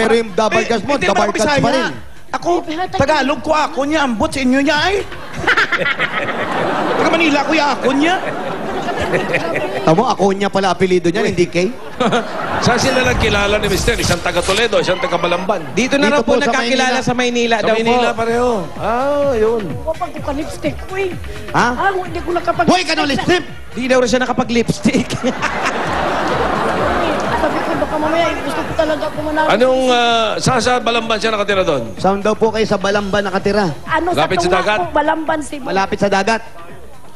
pero yung double gas mo, double gas pa rin. Ako, Tagalog ko ako niya, ambot sa inyo niya ay. Taga Manila ko yung ako niya. Tamo, ako niya pala apelido niya, hindi Kay. Saan sila nagkilala ni Mister? Isang taga Toledo, isang taga Balamban. Dito na raw po nagkakilala sa Maynila Sa daw Manila po. pareho. Ah, yun. Kapag ko ka lipstick ko eh. Ha? Hindi ko nakapag... Hoy, ka no, lipstick! Di daw rin siya nakapag-lipstick. Sabi ko, baka mamaya gusto ko talaga kumanalo. Anong, sa Balamban siya nakatira doon? Saan daw po kayo sa Balamban nakatira? Ano Lapit sa tunga dagat? po, Balamban Cebu. Malapit sa dagat.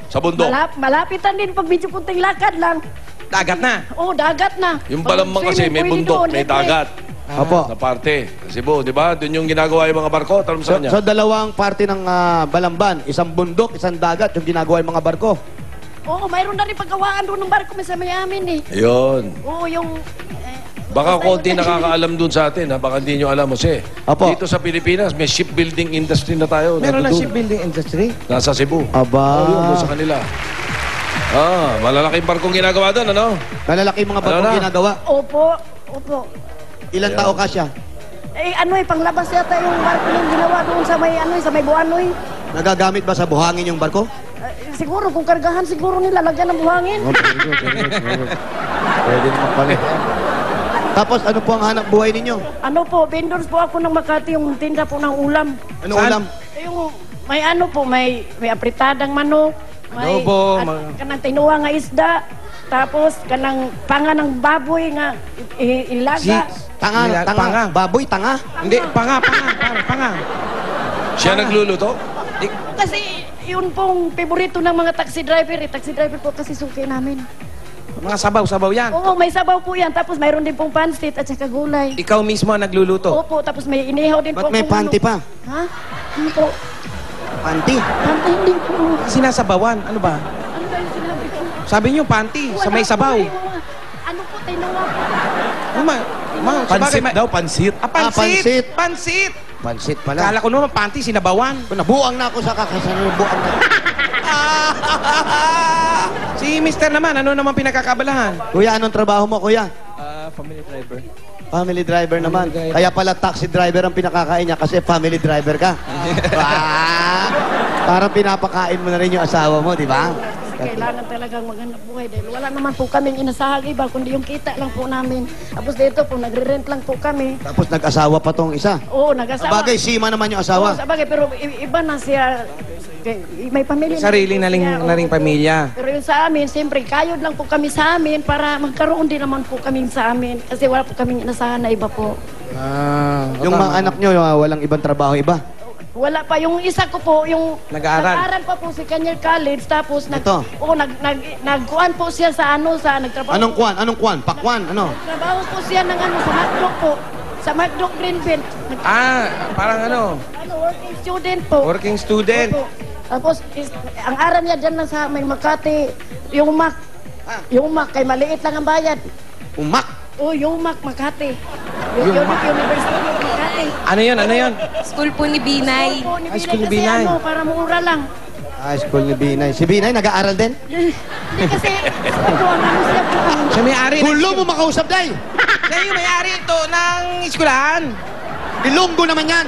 Sa bundok? Malapitan din pag medyo kunting lakad lang. Dagat na. Oo, dagat na. Yung Balamban kasi may bundok, may dagat. Opo. Na parte. Cebu, di ba? Doon yung ginagawa yung mga barko. Tanong sa kanya. So, dalawang parte ng Balamban. Isang bundok, isang dagat, yung ginagawa yung mga barko. Oo, mayroon na rin pagkawaan doon ng barko may sa may amin eh. Yun. Oo, yung... Baka konti nakakaalam dun sa atin, ha? Baka hindi nyo alam, Jose. Opo. Dito sa Pilipinas, may shipbuilding industry na tayo. Meron na Nandun. shipbuilding industry. Nasa Cebu. Aba. Oh, yun, doon sa kanila. Malalaking barkong ginagawa doon, ano? Malalaki mga barko Ano na? ginagawa. Opo, opo. Ilang Ayan. tao ka siya? Eh, ano eh, panglabas yata yung barko yung ginawa doon sa may, ano eh, sa may Buanoy. Nagagamit ba sa buhangin yung barko? Siguro, kung kargahan, siguro nila lagyan ng buhangin. Pwede naman pala. Tapos ano po ang hanap buhay ninyo? Ano po, vendors po ako ng Makati, yung tinda po ng ulam. Ano ulam? Yung, may ano po, may apritadang manok. May, Adobo, kanang tinuwa nga isda. Tapos, kanang panga ng baboy nga ilaga. Tanga, tanga. Panga. Baboy, tanga. Hindi, panga. Siya nagluluto? Kasi, yun pong paborito ng mga taxi driver. Eh. Taxi driver po kasi suki namin. Mga sabaw yan. Oo, may sabaw po yan. Tapos, mayroon din pong pansit at saka gulay. Ikaw mismo ang nagluluto. Opo, tapos may inihaw din Ba't po. may akong panty pa? Ha? Ano po? Panty. Panty hindi po. Sinasabawan. Ano ba? Ano ba yung sinabi ko? Sabi niyo, panty. Sa may Wala sabaw. po, ano po, tinuwa po. Pansit daw, pansit. Pansit. Pansit. Pansit pala. Kala ko naman, panty, sinabawan. Nabuang na ako sa kakasanubuang na. Si Mister naman, ano naman pinakakabalahan? Kuya, anong trabaho mo, kuya? Family driver. Family driver naman. Kaya pala taxi driver ang pinakakain niya kasi family driver ka. Parang pinapakain mo na rin yung asawa mo, di ba? Kailangan talagang maghanap buhay dahil wala naman po kaming inasahang iba kundi yung kita lang po namin. Tapos dito po, nagre-rent lang po kami. Tapos nag-asawa pa tong isa. Oo, nag-asawa. Sabagay, sima naman yung Oo, asawa. sabagay, pero iba na siya. May pamilya. Sarili na siya. ring pamilya. Pero yung sa amin, siyempre, kayod lang po kami sa amin para magkaroon din naman po kami sa amin. Kasi wala po kaming inasahan na iba po. Yung mga anak nyo, walang ibang trabaho iba. Wala pa. Yung isa ko po, yung Nag-aaral. nag-aaral pa po si Kanyar College. Tapos, Ito. nagkuhan po siya sa nagtrabaho. Anong kwan? Anong kwan? Pakwan? Ano? Nagtrabaho po siya ng sa McDo po. Sa McDo Greenfield. Parang ano, Working student po. working student. Opo. Tapos, ang aral niya dyan lang sa may Makati, yung Mac. Yung Mac, kay maliit lang ang bayad. Umak. Oh, yung Mac, Makati. Yung University of Makati. Ano yun? School po ni Binay. Opo, ni High school ni Binay. Binay. Kasi para mura lang. High school ni Binay. Si Binay, nag-aaral din? Hindi kasi, ito ang ano siya po. Siya may-ari. Gulo mo makausap, day! Siya yung may-ari ito ng eskwelahan. Ilonggo naman yan!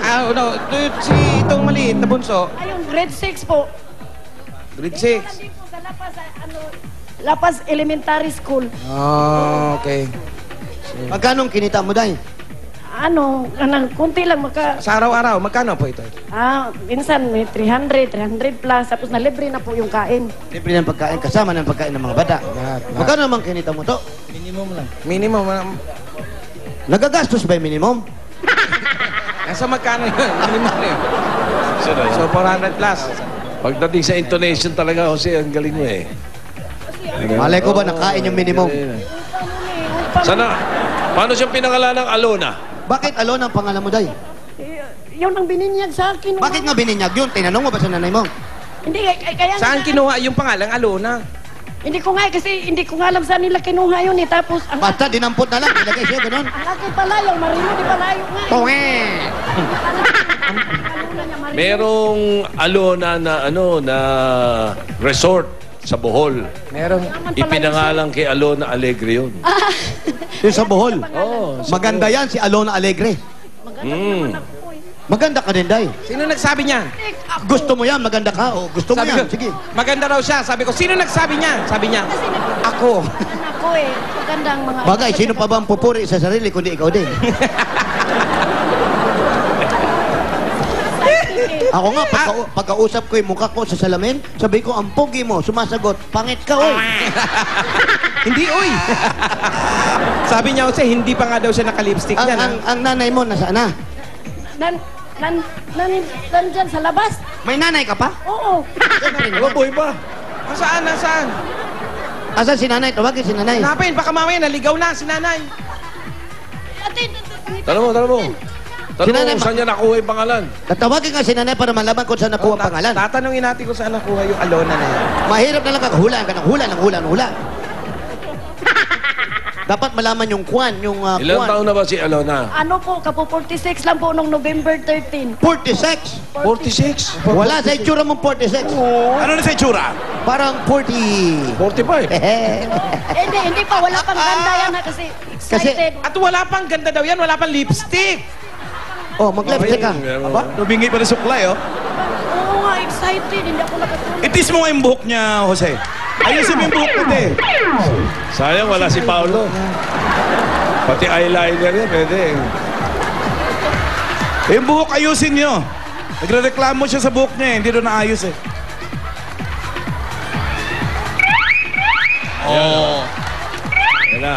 Itong maliit na bunso. Ayun, grade 6 po. Grade 6. Nandito po sa Lapas, Lapas Elementary School. Oh, okay. Magkano kinita mo, day? Kunti lang Sa araw-araw, magkano po ito? minsan may 300 plus, tapos na libre na po yung kain. Libre ng pagkain, kasama ng pagkain ng mga bata. Lahat. Magkano naman kinita mo to? Minimum. Nagagastos ba yung minimum? Nasa magkano yun? Minimum yun. So, 400 plus. Pagdating sa intonation talaga, Jose, ang galing mo eh. Malay ko ba nakain yung minimum? Sana, paano siyang pinangalan ng Alona? Bakit Alon ang pangalan mo, day? Yun ang bininyag sa akin. Bakit nga bininyag yun? Tinanong mo ba sa nanay mo? Hindi, kaya Saan kinuha yung pangalang Alona? Hindi ko nga, kasi hindi ko nga alam saan nila kinuha yun eh. Tapos, Basta dinampot na lang, ilagay siya, ganun. ang aking palayo, Marino di Palayo nga eh. Tunge! Merong Alona na resort sa Bohol. Meron. Ipinangalan kay Alona Alegre yun. Yung sa Bohol. Oo. Maganda yan, si Alona Alegre. Maganda naman ako eh. Maganda ka din, Day. Sino nagsabi niyan? Gusto mo yan, maganda ka. O, gusto mo Sabi yan, ko, sige. maganda raw siya. Sabi ko, sino nagsabi niyan? Sabi niya, Kasi ako. ako eh. Maganda ang mga... Bagay, sino pa ba ang pupuri sa sarili kundi ikaw din? Ako nga, pagkausap ko yung mukha ko sa salamin, sabi ko, ang pogi mo, sumasagot, pangit ka, oy. Hindi, uy. Sabi niya kasi, hindi pa nga daw siya nakalipstick ang, yan. ang, ang nanay mo, nasaan na? Nandyan sa labas. May nanay ka pa? Oo. Mabuhay pa. Nasaan, nasaan? Asan si nanay? Tawagin si nanay. Hanapin, baka mamaya naligaw na si nanay. Ate, Tanong mo. Tanong Sinanay mo ba- saan niya nakuha yung pangalan. Tatawagin nga si nanay para malaman kung saan nakuha ang pangalan. Tatanungin natin kung saan nakuha yung Alona na yan. Mahirap na lang kakahulaan ka ng hula. Dapat malaman yung kwan, yung Ilang kwan. taon na ba si Alona? ano po, kapo 46 lang po nung November 13. 46. 46. Wala sa itsura mong 46. Ano na sa itsura? Parang 40. 45. Hindi pa, wala pang ganda yan ha, kasi excited. At wala pang ganda daw yan, wala pang lipstick. Oh, mag-lipstick ka. Aba, lumingi pa na suklay, oh. Oo nga, excited. Hindi ako nakatulog. Itis mo nga yung buhok niya, Jose. Ayusin mo yung buhok mo, te. Sayang wala si Paolo. Pati eyeliner yan, pwede. Yung buhok, ayusin niyo. Nagre-reklamo siya sa buhok niya, hindi doon naayos eh. Oh. Yan na.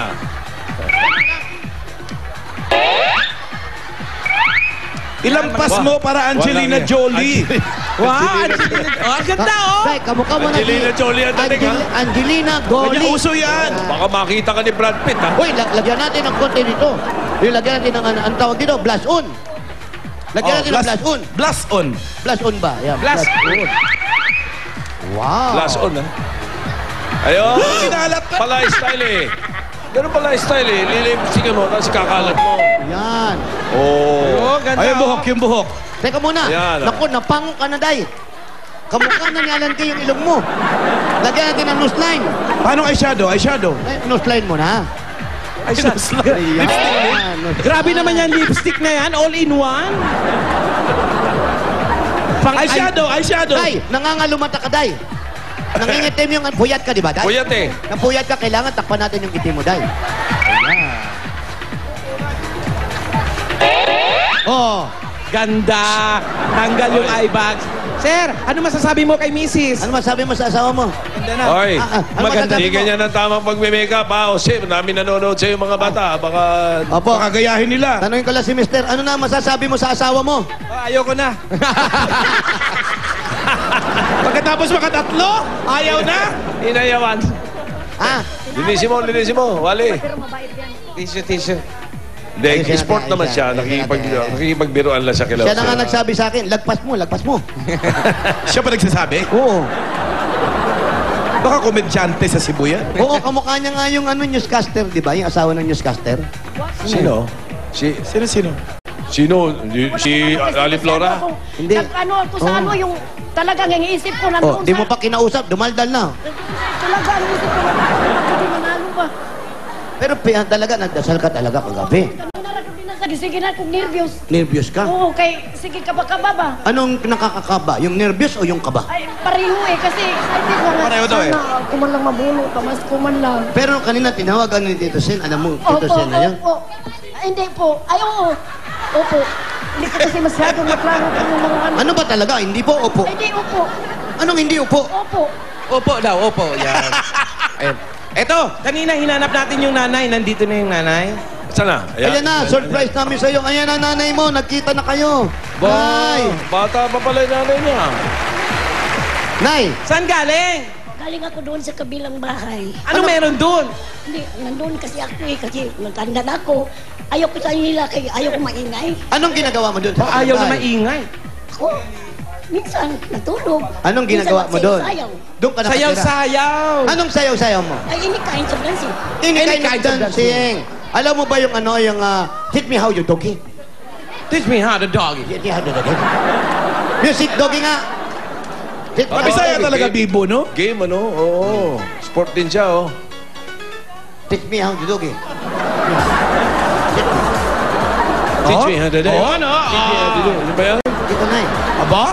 Ilampas Wah. mo para Angelina Walang- Jolie. Wow, Angelina. Oh, ang ganda, oh. Day, kamukha mo na Angelina Jolie ang dating, ha? Angelina Kanya Jolie. uso yan. Baka makita ka ni Brad Pitt, ha? Uy, lagyan natin ng konti dito. Yung lagyan natin ng, ang tawag dito, blush on. Lagyan natin ng blush on. Blast on. Blush on ba? Yan, Blush on. Wow. Plus on, ha? Ayun. Kinalat ka. Pala style, eh. Ganun pala style, eh. Lilipstick mo, tapos kakalat mo. Yan. Oh. Oh, ganda, Ay, yung buhok, oh. yung buhok. Teka muna. Yan, Naku, napango ka na, Day. Kamukha na ni Alan Kay yung ilong mo. Lagyan natin ng nose line. Paano eyeshadow? Eyeshadow. Ay, nose line mo na. Ay, siya. Yan, nose Grabe line. naman yan, lipstick na yan, all in one. Pang Eyeshadow, eyeshadow. Day, nangangalumata ka, Day. Nangingitim yung puyat ka, di ba, Day? Puyat, eh. Nang puyat ka, kailangan takpan natin yung itim mo, Day. Ayan. Oh, Ganda. Tanggal yung eye bags. Sir, ano masasabi mo kay Mrs.? ano masabi mo sa asawa mo? Oy, ano maganda. masasabi Hindi mo? ganyan ang tamang pagme-makeup, ha? O, Sim, namin nanonood sa'yo mga bata. Baka... Opo, Pakagayahin nila. tanungin ko lang si Mister, ano na masasabi mo sa asawa mo? Oh, ayoko na. Pagkatapos makatatlo, ayaw na. Inayawan. Ha? Linisin mo, Wally. Pero mabait yan. Tissue. Hindi, Ayos yan, sport ayos naman yan. siya. Ayos yan, ayos. Nakikipagbiruan lang siya kila Siya na nga nagsabi sa akin, lagpas mo. Siya pa nagsasabi? Oo. Baka komedyante sa Cebu yan. Oo, kamukha niya nga yung newscaster, di ba? Yung asawa ng newscaster. Sino? Si... Sino? Sino? Si Ali Flora? Hindi. Ano ako sa ano yung talagang ang isip ko Oh, nandoon di mo pa kinausap, dumaldal na. Talaga ang isip ko nandoon ako di manalo ba. Pero talaga, nagdasal ka talaga kagabi. Sige na akong nervyos. Nervyos ka? Oo, kay sige kaba-kaba ba? Anong nakakakaba? Yung nervyos o yung kaba? Ay, pareho eh, kasi excited na nga. Pareho daw eh. Sana ako man lang mabuno, pamas ko man lang. Pero kanina tinawagan ni Tito Sen, alam mo, Tito Sen na yun? Opo. Ay, hindi po. Ay, oo. Opo. Hindi ko kasi masyadong maklaro kung yung mga ano. Ano ba talaga? Hindi po, opo. Ay, hindi, opo. Anong hindi upo? Opo. Opo daw, opo. Yan. Ayun. Eto, kanina hinanap natin yung nanay. Nandito na yung nanay. Saan na? Ayan na, surprise namin sa'yo. Ayan na, nanay mo, nagkita na kayo. Nay! Bata pa pala yung nanay niya. Nay! Saan galing? Galing ako doon sa kabilang bahay. Ano meron dun? Hindi, nandun kasi ako eh, kasi nagkanda na ako. Ayaw ko sa nila, kaya ayaw ko maingay. Anong ginagawa mo doon? Oh, ayaw na maingay. Ako, minsan, natulog. Anong ginagawa mo doon? Sayaw. Doon ka nakatira. Sayaw-sayaw. Anong sayaw-sayaw mo? Ay, ini kain sa dancing. Any Any kind kind of of dancing. Alam mo ba yung hit me how you doggy? Teach me how to doggy. Hit me how you doggy. Music doggy nga. Hit me how you Bisaya doggy. talaga, Bibo, no? Game, ano? Oo. Sport din siya, oh. Teach me how you doggy. Teach me how to do. Oo, ano? Teach me how to do. Ano ba yan? Dito na eh. Aba,